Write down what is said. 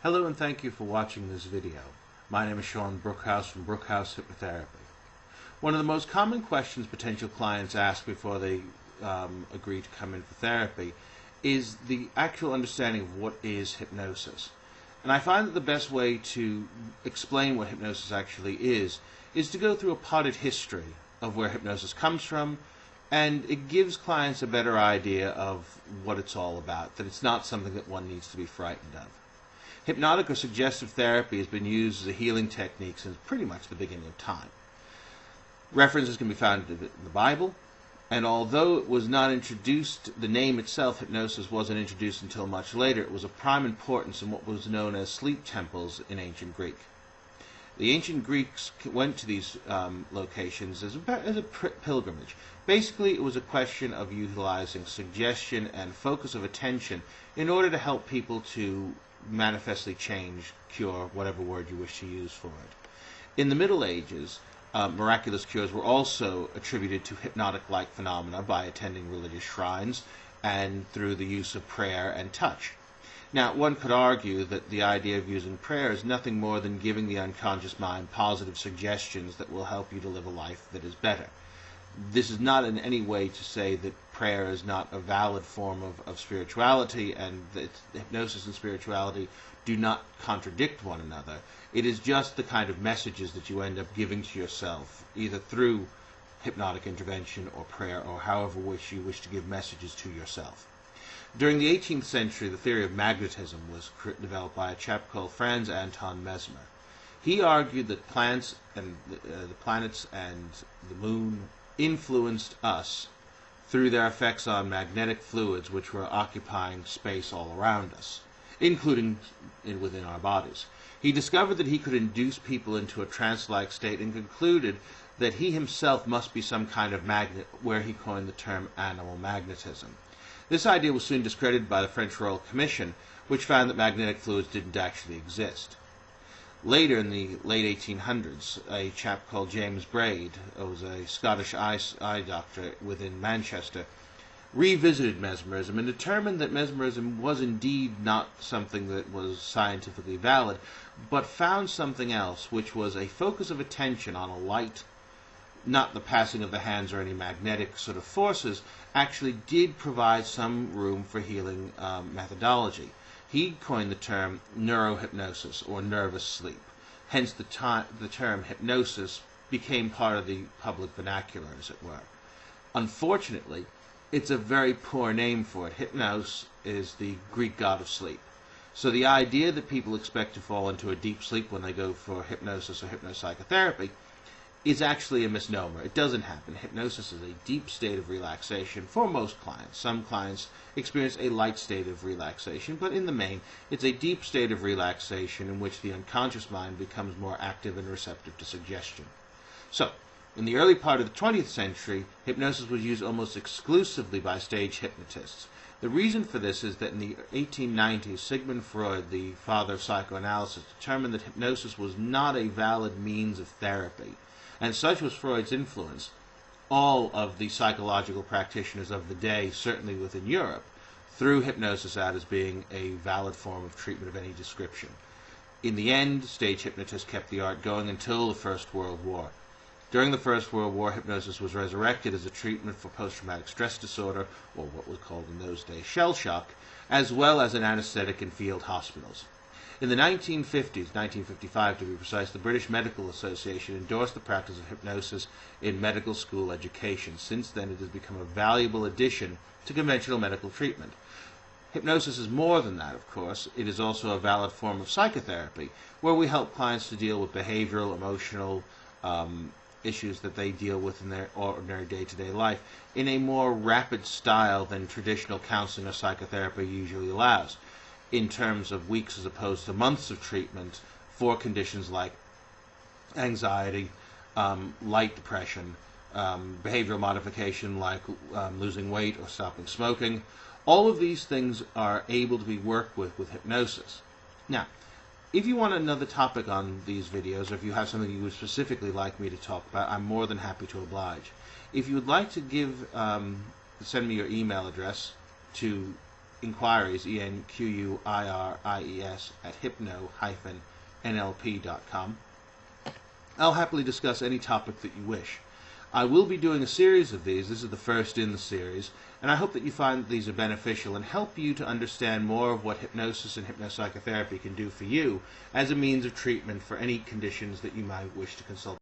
Hello and thank you for watching this video. My name is Shaun Brookhouse from Brookhouse Hypnotherapy. One of the most common questions potential clients ask before they agree to come in for therapy is the actual understanding of what is hypnosis. And I find that the best way to explain what hypnosis actually is to go through a potted history of where hypnosis comes from, and it gives clients a better idea of what it's all about, that it's not something that one needs to be frightened of. Hypnotic or suggestive therapy has been used as a healing technique since pretty much the beginning of time. References can be found in the Bible, and although it was not introduced, the name itself, hypnosis, wasn't introduced until much later. It was of prime importance in what was known as sleep temples in ancient Greek. The ancient Greeks went to these locations as a pilgrimage. Basically, it was a question of utilizing suggestion and focus of attention in order to help people to manifestly change, cure, whatever word you wish to use for it. In the Middle Ages, miraculous cures were also attributed to hypnotic-like phenomena by attending religious shrines and through the use of prayer and touch. Now, one could argue that the idea of using prayer is nothing more than giving the unconscious mind positive suggestions that will help you to live a life that is better. This is not in any way to say that prayer is not a valid form of spirituality, and that hypnosis and spirituality do not contradict one another. It is just the kind of messages that you end up giving to yourself, either through hypnotic intervention or prayer, or however you wish to give messages to yourself. During the 18th century, the theory of magnetism was developed by a chap called Franz Anton Mesmer. He argued that plants and the planets and the moon influenced us through their effects on magnetic fluids which were occupying space all around us, including within our bodies. He discovered that he could induce people into a trance-like state and concluded that he himself must be some kind of magnet, where he coined the term animal magnetism. This idea was soon discredited by the French Royal Commission, which found that magnetic fluids didn't actually exist. Later, in the late 1800s, a chap called James Braid, who was a Scottish eye doctor within Manchester, revisited mesmerism and determined that mesmerism was indeed not something that was scientifically valid, but found something else, which was a focus of attention on a light, not the passing of the hands or any magnetic sort of forces, actually did provide some room for healing methodology. He coined the term neurohypnosis, or nervous sleep. Hence the term hypnosis became part of the public vernacular, as it were. Unfortunately, it's a very poor name for it. Hypnos is the Greek god of sleep. So the idea that people expect to fall into a deep sleep when they go for hypnosis or hypnopsychotherapy is actually a misnomer. It doesn't happen. Hypnosis is a deep state of relaxation for most clients. Some clients experience a light state of relaxation, but in the main, it's a deep state of relaxation in which the unconscious mind becomes more active and receptive to suggestion. So, in the early part of the 20th century, hypnosis was used almost exclusively by stage hypnotists. The reason for this is that in the 1890s, Sigmund Freud, the father of psychoanalysis, determined that hypnosis was not a valid means of therapy. And such was Freud's influence. All of the psychological practitioners of the day, certainly within Europe, threw hypnosis out as being a valid form of treatment of any description. In the end, stage hypnotists kept the art going until the First World War. During the First World War, hypnosis was resurrected as a treatment for post-traumatic stress disorder, or what was called in those days shell shock, as well as an anesthetic in field hospitals. In the 1950s, 1955 to be precise, the British Medical Association endorsed the practice of hypnosis in medical school education. Since then, it has become a valuable addition to conventional medical treatment. Hypnosis is more than that, of course. It is also a valid form of psychotherapy, where we help clients to deal with behavioral, emotional issues that they deal with in their ordinary day-to-day life in a more rapid style than traditional counseling or psychotherapy usually allows, in terms of weeks as opposed to months of treatment for conditions like anxiety, light depression, behavioral modification like losing weight or stopping smoking. All of these things are able to be worked with hypnosis. Now, if you want another topic on these videos, or if you have something you would specifically like me to talk about, I'm more than happy to oblige. If you would like to send me your email address to inquiries, enquiries, at hypno-nlp.com. I'll happily discuss any topic that you wish. I will be doing a series of these. This is the first in the series, and I hope that you find that these are beneficial and help you to understand more of what hypnosis and hypnopsychotherapy can do for you as a means of treatment for any conditions that you might wish to consult